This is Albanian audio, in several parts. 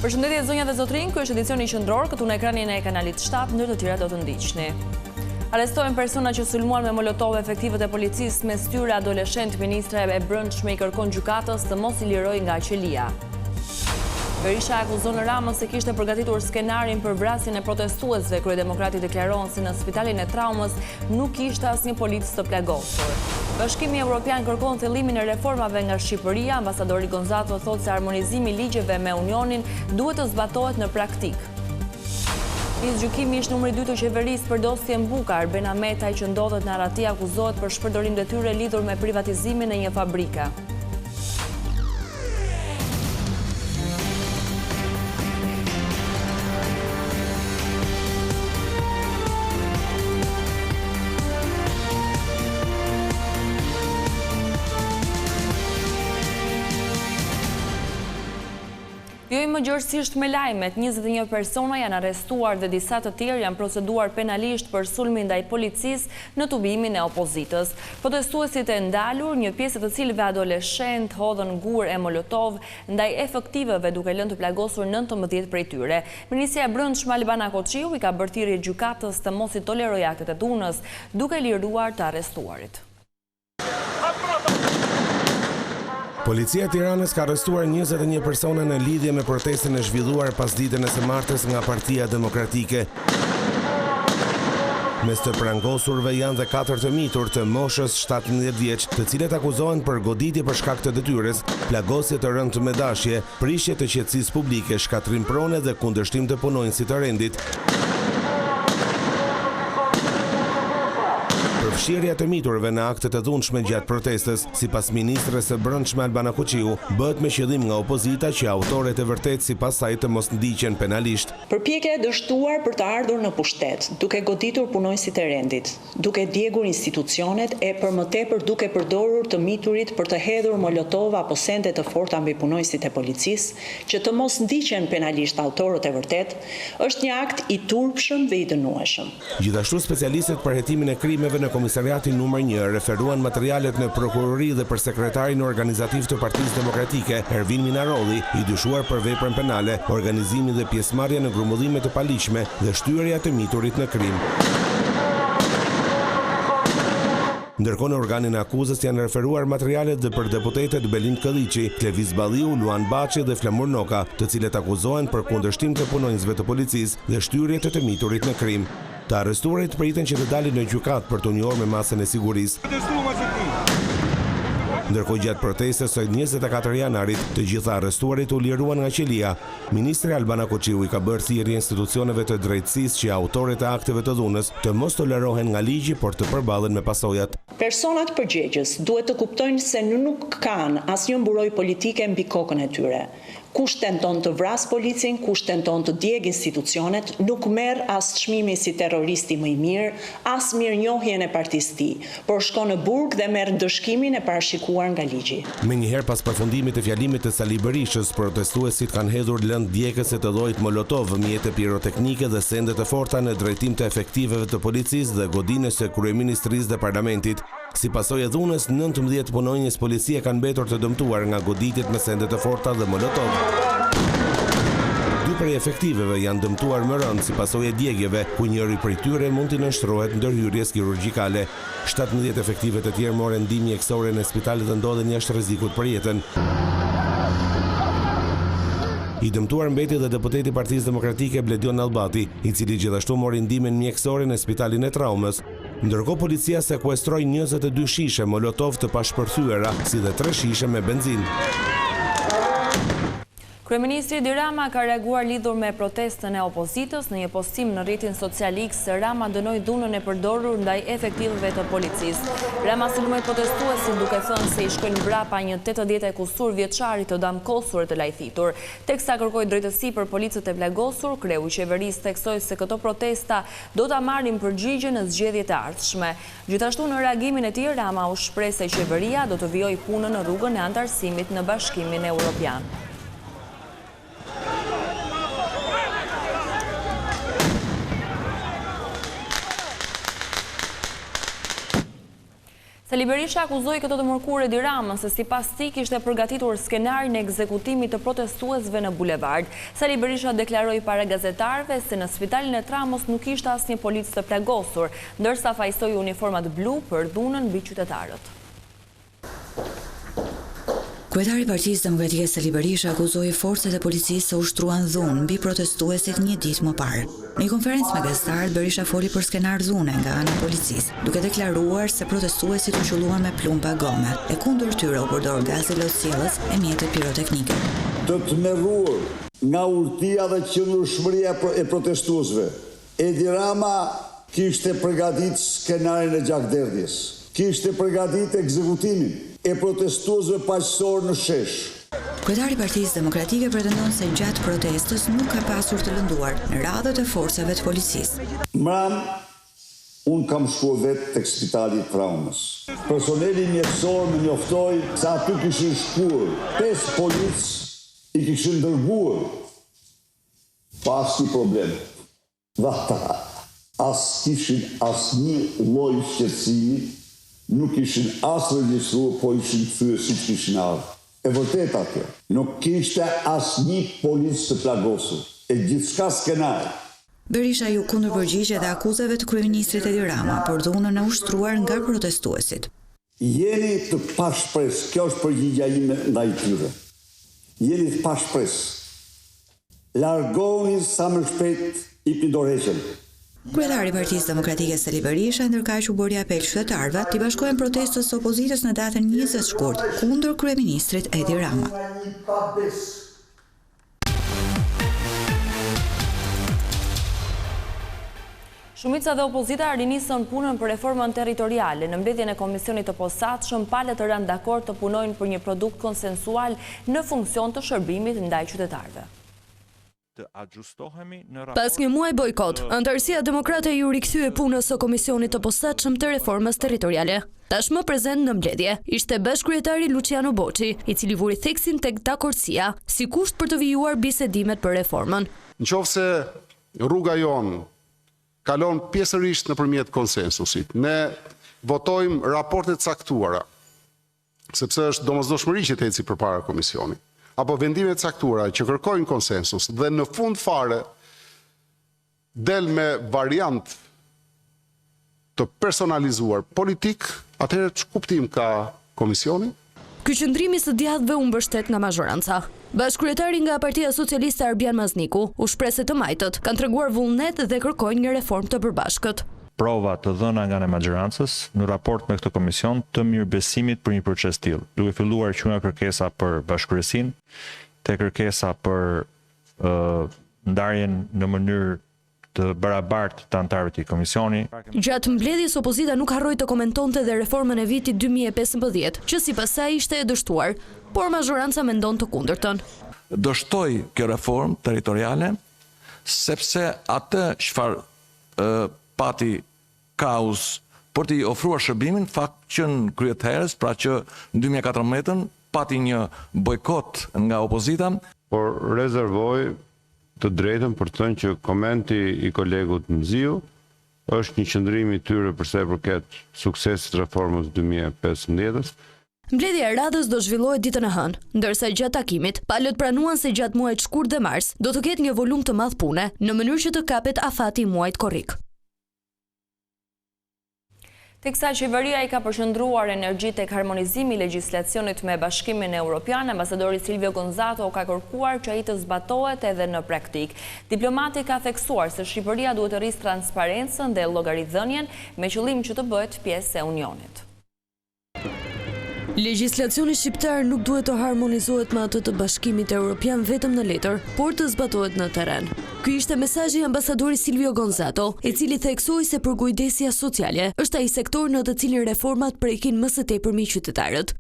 Përshëndetje zonja dhe zotrinj, ky është edicioni qendror, këtu në ekranin e kanalit 7, ndër të tjera do të ndiqni. Arrestohen persona që sulmuan me molotov efektivët e policisë me styre adoleshent. Ministra e Brendshme i kërkon gjykatës të mos i lirojë nga qelia. Berisha akuzon Ramën se kishte përgatitur skenarin për vrasjen e protestuesve. Kryedemokrati deklaron se në spitalin e traumës nuk kishte asnjë policë të plagosur. Bashkimi Evropian kërkon thellimin e reformave nga Shqipëria. Ambasadori Gonzato thotë se harmonizimi i ligjeve me Unionin duhet të zbatohet në praktikë. Gjykimi ish numri 2 të qeverisë për dosjen Buka. Arben Ahmetaj që ndodhet në Arati akuzohet për shpërdorim detyre lidhur me privatizimin e një fabrike. Më gjërësisht me lajmet, 21 persona janë arrestuar dhe disa të tjerë janë proceduar penalisht për sulmin ndaj policisë në tubimin e opozitës. Protestuesit e ndalur, një pjesë të cilëve adoleshent hodhën gur e molotov ndaj efektivëve duke lënë të plagosur 19 prej tyre. Ministria e Brendshme Albana Koçiu i ka bërë thirrje gjykatës të mos i tolerojë aktet e dhunës, duke liruar të arrestuarit. Policia e Tiranës ka arrestuar 21 persona në lidhje me protestën e zhvilluar pas ditën e së martës nga Partia Demokratike. Mes të prangosurve janë dhe 4 të mitur të moshës 17 vjeç, të cilët akuzohen për goditje për shkak të detyrës, plagosje të rënd me dashje, prishje të qetësisë publike, shkatrim prone dhe kundërshtim të punonjësit të rendit. Përfshirja të miturve në akte të dhunshme gjatë protestës, sipas ministres së Brendshme Albana Koçiu, bëhet me qëllim nga opozita që autoret e vërtet sipas saj të mos ndiqen penalisht. Përpjekja e dështuar për të ardhur në pushtet, duke goditur punonjësit e rendit, duke djegur institucionet e për më tepër duke përdorur të miturit për të hedhur molotov apo sende të forta mbi punonjësit e policisë, që të mos ndiqen penalisht autorët e vërtet, është një akt i turpshëm dhe i dënueshëm. Gjithashtu specialistët për hetimin e krimeve në Komisariatin numër 1 referuan materialet në prokurori dhe për sekretarin organizativ të Partisë Demokratike, Ervin Minarolli, i dyshuar për veprën penale, organizimi dhe pjesëmarrje në grumullime të paligjshme dhe shtyrja të miturit në krim. Ndërkohë në organin e akuzës janë referuar materialet dhe për deputetet Belin Këlliqi, Kleviz Balliu, Luan Baçi dhe Flamur Noka, të cilët akuzohen për kundërshtim të punonjësve të policisë dhe shtyrje të miturit në krim. Të arrestuarit priten që të dalin në gjykatë për të njohur me masën e sigurisë. Ndërkohë gjatë protestës së 24 janarit, të gjitha arrestuarit u liruan nga qelia. Ministri Albana Koçiu i ka bërë thirrje institucioneve të drejtësisë që autorët e akteve të dhunës të mos tolerohen nga ligji, por të përballen me pasojat. Personat përgjegjës duhet të kuptojnë se nuk kanë asnjë mburoj politike mbi kokën e tyre. Kush tenton të vras policin, kush tenton të djeg institucionet, nuk merr as çmimin si terroristi më i mirë, as mirënjohjen e partisë tij, por shkon në burg dhe merr dëshkimin e parashikuar nga ligji. Menjëherë pas përfundimit të fjalimit të Sali Berishës, protestuesit kanë hedhur lëndë djegëse të llojit molotov, mjete piroteknike dhe sende të forta në drejtim të efektiveve të policisë dhe godinës së kryeministrisë dhe parlamentit. Si pasojë e dhunës, 19 punonjës policie kanë mbetur të dëmtuar nga goditjet me sende të forta dhe molotov. 2 prej efektiveve janë dëmtuar më rënd si pasojë e djegjeve, ku njëri prej tyre mund të nënshtrohet ndërhyrjes kirurgjikale. 17 efektive të tjerë morën ndihmë mjekësore në spitalet dhe ndodhen jashtë rrezikut për jetën. I dëmtuar mbeti dhe deputeti i Partisë Demokratike Bledion Allbati, i cili gjithashtu mori ndihmën mjekësore në spitalin e traumës. Ndërkohë policia sekuestroi 22 shishe molotov të pashpërthyera, si dhe 3 shishe me benzinë. Kryeministri Edi Rama ka reaguar lidhur me protestën e opozitës. Në një postim në rrjetin social X, Rama dënoi dhunën e përdorur ndaj efektivëve të policisë. Rama sulmoi protestuesit duke thënë se i shkojnë mbrapa një 80 e kusur vjeçari të damkosur të lajthitur. Teksta kërkoi drejtësi për policët e plagosur. Kreu i qeverisë theksoi se këto protesta do ta marrin përgjigje në zgjedhjet e ardhshme. Gjithashtu në reagimin e tij, Rama u shpreh se qeveria do të vijojë punën në rrugën e antarësimit në Bashkimin Evropian. Sali Berisha akuzoi këto të mërkur Edi Ramën se sipas tij kishte përgatitur skenarin e ekzekutimit të protestuesve në bulevard. Sali Berisha deklaroi para gazetarëve se në spitalin e Tramos nuk ishte asnjë polic të plagosur, ndërsa fajsoi uniformat blu për dhunën mbi qytetarët. Kryetari i Partisë Demokratike Sali Berisha akuzoi forcat e policisë se ushtruan dhunë mbi protestuesit një ditë më parë. Në një konferencë me gazetarët, Berisha foli për skenar dhune nga ana e policisë, duke deklaruar se protestuesit u qelluan me plumba gome e kundër tyre u përdor gazi lotësjellës e mjete piroteknike. Të tmerruar nga urtia dhe qëndrueshmëria e protestuesve, Edi Rama kishte përgatitur skenarin e gjakderdhjes, kishte përgatitur ekzekutimin e protestuesve paqësor në shesh. Kryetari i Partisë Demokratike pretendon se gjatë protestës nuk ka pasur të lënduar në radhët e forcave të policisë. Mram, unë kam shkuar vetë tek spitali i Traumës. Personeli mjekësor më njoftoi se aty kishin shkuar 5 policë i kishin dërguar pas një problem. Dhe ata kishin asnjë lloj shqetësimi, nuk ishin as regjistruar, po ishin kthyer siç kishin ardhur. E vërtet atje, nuk kishte asnjë polic të plagosur, e gjithçka skenar. Berisha ju kundërpërgjigje dhe akuzave të kryeministrit Edi Rama për dhunën e ushtruar nga protestuesit. Jeni të pashpres, kjo është përgjigja ime ndaj tyre. Jeni të pashpres. Largoni sa më shpejt i dorëheqjen. Kryetari i Partisë Demokratike Sali Berisha ndërkaq u bëri apel qytetarëve të bashkohen protestës së opozitës në datën 20 shkurt kundër kryeministrit Edi Rama. Shumica dhe opozita rinisën punën për reformën territoriale. Në mbledhjen e komisionit të posaçëm, palët të rënë dakord të punojnë për një produkt konsensual në funksion të shërbimit ndaj qytetarëve. Pas një muaj bojkot, Antarësia Demokrate ju rikthye punës së Komisionit të Posaçëm të Reformës Territoriale. Tashmë prezent në mbledhje ishte bashkëkryetari Luciano Boçi, i cili vuri theksin tek dakordësia si kusht për të vijuar bisedimet për reformën. Nëse rruga jon kalon pjesërisht nëpërmjet konsensusit, ne votojmë raportet caktuara, sepse është domosdoshmëri që të eci përpara komisionit, apo vendimet caktuara që kërkojnë konsensus dhe në fund fare del me variant të personalizuar politik, atëherë ç'u kuptim ka komisioni? Ky qëndrimi së djathtëve u mbështet nga mazhoranca. Bashkëkryetari nga Partia Socialiste Arbian Mazniku u shpreh se të majtët kanë treguar vullnet dhe kërkojnë një reformë të përbashkët. Prova të dhëna nga majorancës në raport me këtë komision të mirëbesimit për një proces tillë, duke filluar që nga kërkesa për bashkëkryesin, te kërkesa për ndarjen në mënyrë të barabartë të anëtarëve të komisionit. Gjatë mbledhjes opozita nuk harroi të komentonte dhe reformën e vitit 2015, që sipas saj ishte e dështuar, por mazhoranca mendon të kundërtën. Dështoi kjo reformë territoriale sepse atë çfarë pati kauz për t'i ofruar shërbimin, fakt që në kryeterës, pra që në 2014 pati një bojkot nga opozita. Por rezervoj të drejtën për të thënë që komenti i kolegut Mziu është një qëndrim i tyre përsa i përket suksesit reformës 2015. Mbledhja e radhës do zhvillohet ditën e hënë, ndërsa gjatë takimit, palët pranuan se gjatë muajit shkurt dhe mars do të ketë një volum të madh pune, në mënyrë që të kapet afati i muajit korrik. Teksa qeveria i ka përqendruar energji tek harmonizimi i legjislacionit me Bashkimin Evropian, ambasadori Silvio Gonzato ka kërkuar që ai të zbatohet edhe në praktik. Diplomati ka theksuar se Shqipëria duhet të rrisë transparencën dhe llogaridhënien me qëllim që të bëhet pjesë e Unionit. Legjislacioni shqiptar nuk duhet të harmonizohet me atë të Bashkimit Evropian vetëm në letër, por të zbatohet në terren. Ky ishte mesazhi i ambasadorit Silvio Gonzato, i cili theksoi se përkujdesja sociale është ai sektor në të cilin reformat prekin më së tepërmi qytetarët.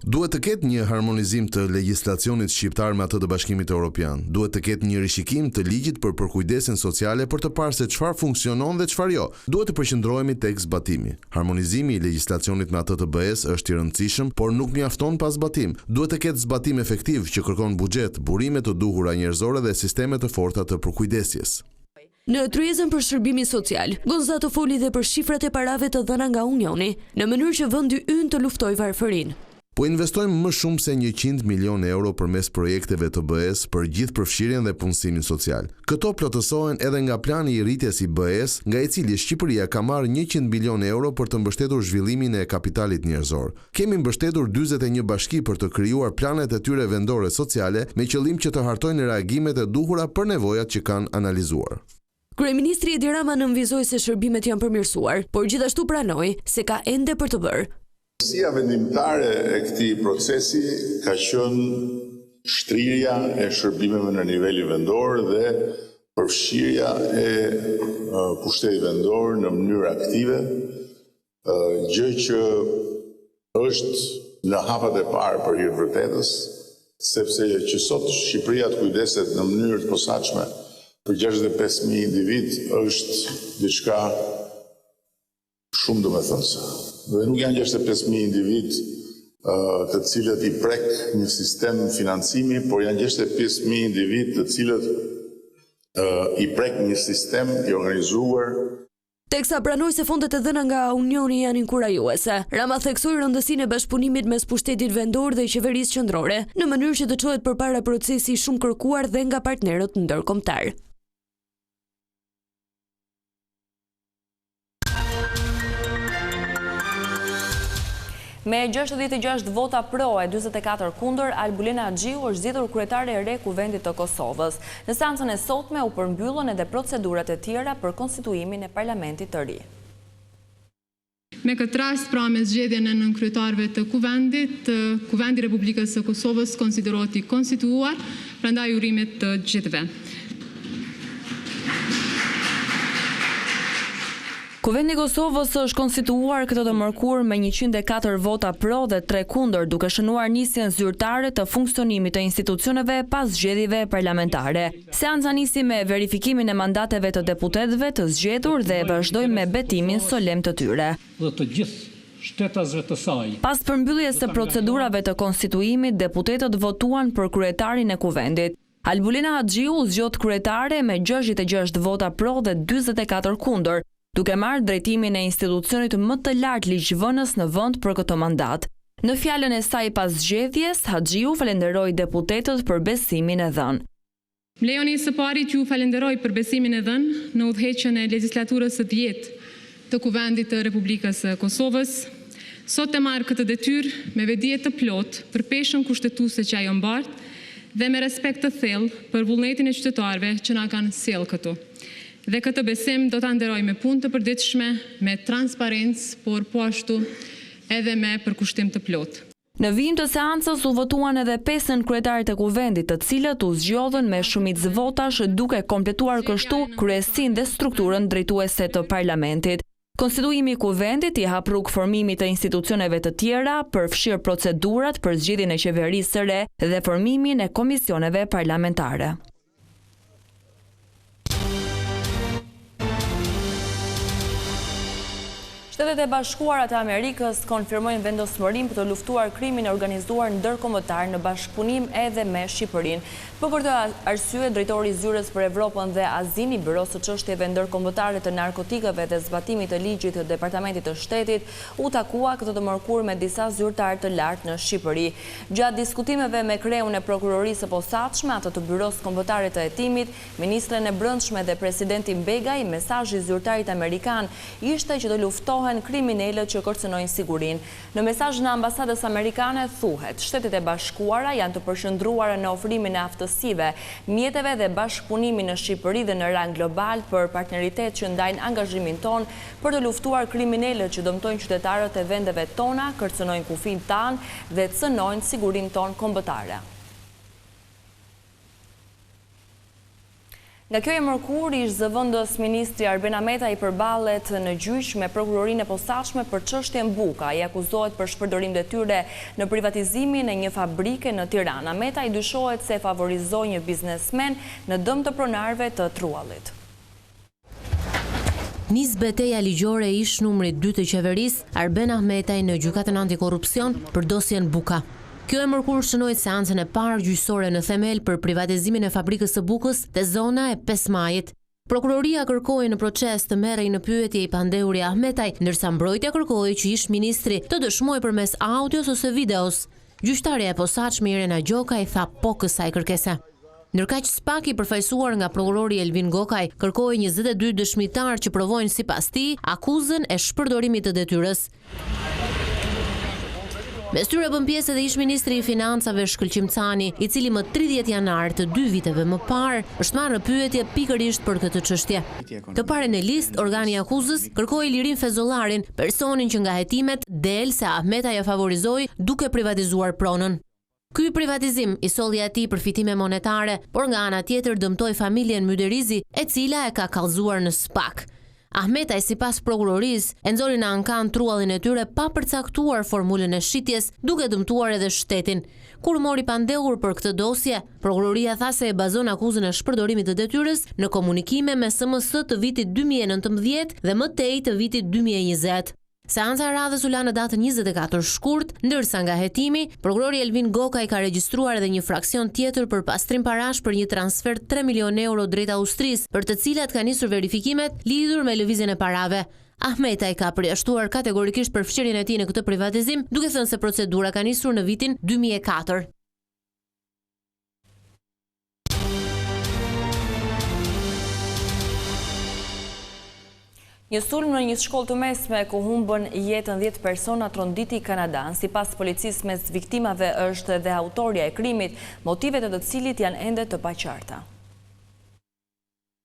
Duhet të ketë një harmonizim të legjislacionit shqiptar me atë të Bashkimit Evropian. Duhet të ketë një rishikim të ligjit për përkujdesin sociale për të parë se çfarë funksionon dhe çfarë jo. Duhet të përqendrohemi tek zbatimi. Harmonizimi i legjislacionit me atë të BE-s është i rëndësishëm, por nuk mjafton pa zbatim. Duhet të ketë zbatim efektiv që kërkon buxhet, burime të duhura njerëzore dhe sisteme të forta të përkujdesjes. Në tryezën për shërbimin social, Gonzato foli dhe për shifrat e parave të dhëna nga Unioni, në mënyrë që vendi ynë të luftojë varfërinë. Po investojmë më shumë se 100 milion euro përmes projekteve të BE-s për gjithë përfshirjen dhe punësimin social. Këto plotësohen edhe nga plani i rritjes i BE-s, nga i cili Shqipëria ka marrë 100 milion euro për të mbështetur zhvillimin e kapitalit njerëzor. Kemi mbështetur 41 bashki për të krijuar planet e tyre vendore sociale me qëllim që të hartojnë reagimet e duhura për nevojat që kanë analizuar. Kryeministri Edi Rama nënvizoi se shërbimet janë përmirësuar, por gjithashtu pranoi se ka ende për të bërë. Përgjegjësia vendimtare e këtij procesi ka qenë shtrirja e shërbimeve në nivelin vendor dhe përfshirja e pushtetit vendor në mënyrë aktive, gjë që është në hapat e parë për hir vërtetës, sepse që sot Shqipëria të kujdeset në mënyrë të posaçme për 65.000 individ është diçka shumë domethënëse. Dhe nuk janë 65.000 individ të cilët i prek një sistem financimi, por janë 65.000 individ të cilët i prek një sistem i organizuar. Teksa pranoi se fondet e dhëna nga Unioni janë inkurajuese. Rama theksoi rëndësinë e bashkëpunimit mes pushtetit vendor dhe qeverisë qendrore, në mënyrë që të çohet përpara procesi shumë kërkuar dhe nga partnerët ndërkombëtar. Me 66 vota pro e 44 kundër, Albulina Axhiu është zgjedhur kryetare e re Kuvendit të Kosovës. Në seancën e sotme u përmbyllën edhe procedurat e tjera për konstituimin e parlamentit të ri. Me këtë rast, pra me zgjedhjen e nënkryetarëve të Kuvendit, Kuvendi i Republikës së Kosovës konsiderohet i konstituuar, prandaj urimit të gjithëve. Kuvendi i Kosovës është konstituuar këtë të mërkur me 104 vota pro dhe 3 kundër, duke shënuar nisjen zyrtare të funksionimit të institucioneve pas zgjedhjeve parlamentare. Seanca nisi me verifikimin e mandateve të deputetëve të zgjedhur dhe vazhdoi me betimin solem të tyre. Dhe të gjithë shtetasve të saj. Pas përmbylljes së procedurave të konstituimit, deputetët votuan për kryetarin e Kuvendit. Albulina Axhiu u zgjodh kryetare me 66 vota pro dhe 44 kundër, duke marrë drejtimin e institucionit më të lartë ligjvënës në vend për këtë mandat. Në fjalën e saj pas zgjedhjes, Axhiu falenderoi deputetët për besimin e dhënë. Më lejoni së pari që ju falenderoj për besimin e dhënë në udhëheqjen e legislaturës së 10 të Kuvendit të Republikës së Kosovës. Sot e marr këtë detyrë me vedije të plotë për peshën kushtetuese që ajo mbart dhe me respekt të thellë për vullnetin e qytetarëve që na kanë sjellë këtu. Dhe këtë besim do ta nderoj me punë të përditshme, me transparencë, por po ashtu edhe me përkushtim të plotë. Në vijim të seancës u votuan edhe 5 kryetarit e Kuvendit, të cilët u zgjodhen me shumicë votash, duke kompletuar kështu kryesinë dhe strukturën drejtuese të parlamentit. Konstituimi i Kuvendit i hap rrugë formimit të institucioneve të tjera, përfshir procedurat për zgjedhjen e qeverisë së re dhe formimin e komisioneve parlamentare. Shtetet e Bashkuara të Amerikës konfirmojnë vendosmërim për të luftuar krimin e organizuar ndërkombëtar në bashkëpunim edhe me Shqipërinë. Për këtë arsye, drejtori i Zyrës për Evropën dhe Azinë i Byros së Çështjeve Ndërkombëtare të Narkotikave dhe Zbatimit të Ligjit të Departamentit të Shtetit u takua këtë të mërkur me disa zyrtarë të lartë në Shqipëri. Gjatë diskutimeve me kreun e prokurorisë së posaçme, atë të Byros Kombëtare të Hetimit, ministren e Brendshme dhe presidentin Begaj, mesazhi i zyrtarit amerikan ishte që të luftohen kriminalët që kërcënojnë sigurinë. Në mesazh në ambasadës amerikane thuhet, Shtetet e Bashkuara janë të përqendruara në ofrimin e aftësive, mjeteve dhe bashkëpunimin në Shqipëri dhe në rang global për partneritet që ndajnë angazhimin ton për të luftuar kriminalët që dëmtojnë qytetarët e vendeve tona, kërcënojnë kufin tanë dhe cënojnë sigurinë tonë kombëtare. Nga kjo e mërkur, ish zëvendës ministri Arben Ahmeta i përballet në gjyq me prokurorinë e posaçme për çështjen Buka. Ai akuzohet për shpërdorim detyre në privatizimin e një fabrike në Tiranë. Ahmeta i dyshohet se favorizoi një biznesmen në dëm të pronarëve të Truallit. Nis betejë ligjore ish numri 2 të qeverisë, Arben Ahmetaj në gjykatën antikorrupsion për dosjen Buka. Kjo e mërkur shënoi seancën e parë gjyqësore në themel për privatizimin e fabrikës së Bukës te zona e 5 Majit. Prokuroria kërkoi në proces të merrej në pyetje i pandehuri Ahmetaj, ndërsa mbrojtja kërkoi që ish ministri të dëshmojë përmes audios ose videos. Gjyqtarja e posaçme Irena Gjokaj tha po kësaj kërkese. Ndërkaq Spaki, përfaqësuar nga prokurori Elvin Gokaj, kërkoi 22 dëshmitar që provojnë sipas tij akuzën e shpërdorimit të detyrës. Mes tyre bën pjesë edhe ish ministri i financave Shkëlqim Cani, i cili më 30 janar të 2 viteve më parë është marrë në pyetje pikërisht për këtë çështje. Të parën në listë, organi i akuzës kërkoi Lirin Fezollarin, personin që nga hetimet del se Ahmetaj e favorizoi duke privatizuar pronën. Ky privatizim i solli atij përfitime monetare, por nga ana tjetër dëmtoi familjen Myderizi, e cila e ka kallëzuar në SPAK. Ahmetaj, sipas prokurorisë, e nxori në ankan truallin e tyre pa përcaktuar formulën e shitjes, duke dëmtuar edhe shtetin. Kur mori pandehur për këtë dosje, prokuroria tha se e bazon akuzën e shpërdorimit të detyrës në komunikime me SMS të vitit 2019 dhe më tej të vitit 2020. Seanca e radhës u la në datën 24 shkurt, ndërsa nga hetimi, prokurori Elvin Gokaj ka regjistruar edhe një fraksion tjetër për pastrim parash për një transfer 3 milion euro drejt Austrisë, për të cilat ka nisur verifikimet lidhur me lëvizjen e parave. Ahmetaj ka përjashtuar kategorikisht përfshirjen e tij në këtë privatizim, duke thënë se procedura ka nisur në vitin 2004. Një sulm në një shkollë të mesme ku humbën jetën 10 persona tronditi Kanadan. Sipas policisë, mes viktimave është edhe autorja e krimit, motivet e të cilit janë ende të paqarta.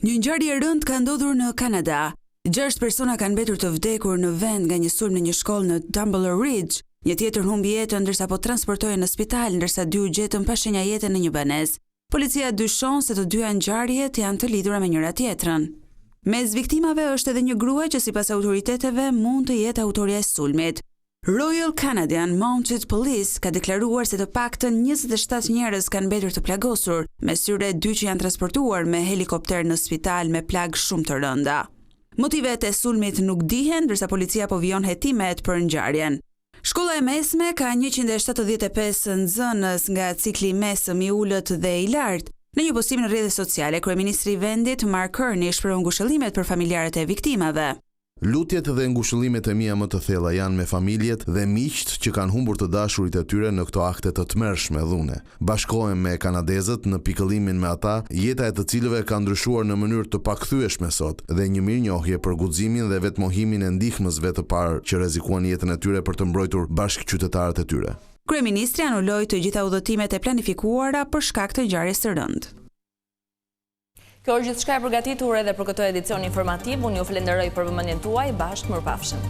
Një ngjarje e rëndë ka ndodhur në Kanada. 6 persona kanë mbetur të vdekur në vend nga një sulm në një shkollë në Tumbler Ridge. Një tjetër humbi jetën ndërsa po transportohej në spital, ndërsa 2 u gjetën pa shenja jete në një banesë. Policia dyshon se të dyja ngjarjet janë të lidhura me njëra tjetrën. Mes viktimave është edhe një grua që sipas autoriteteve mund të jetë autorja e sulmit. Royal Canadian Mounted Police ka deklaruar se të paktën 27 njerëz kanë mbetur të plagosur, mes tyre 2 që janë transportuar me helikopter në spital me plagë shumë të rënda. Motivet e sulmit nuk dihen, ndërsa policia po vijon hetimet për ngjarjen. Shkolla e mesme ka 175 nxënës nga cikli mesëm i ulët dhe i lartë. Në një postim në rrjetet sociale, kryeministri i vendit Mark Carney shpreu ngushëllimet për familjarët e viktimave. Lutjet dhe ngushëllimet e mia më të thella janë me familjet dhe miqt që kanë humbur të dashurit e tyre në këto akte të tmerrshme dhune. Bashkohem me kanadezët në pikëllimin me ata, jeta e të cilëve ka ndryshuar në mënyrë të pakhthyeshme sot, dhe një mirënjohje për guximin dhe vetmohimin e ndihmësve të parë që rrezikuan jetën e tyre për të mbrojtur bashkëqytetarët e tyre. Kryeministri anuloi të gjitha udhëtimet e planifikuara për shkak të ngjarjes së rëndë. Kjo është gjithçka e përgatitur edhe për këtë edicion informativ. Unë ju falenderoj për vëmendjen tuaj. Bashkë mirupafshim.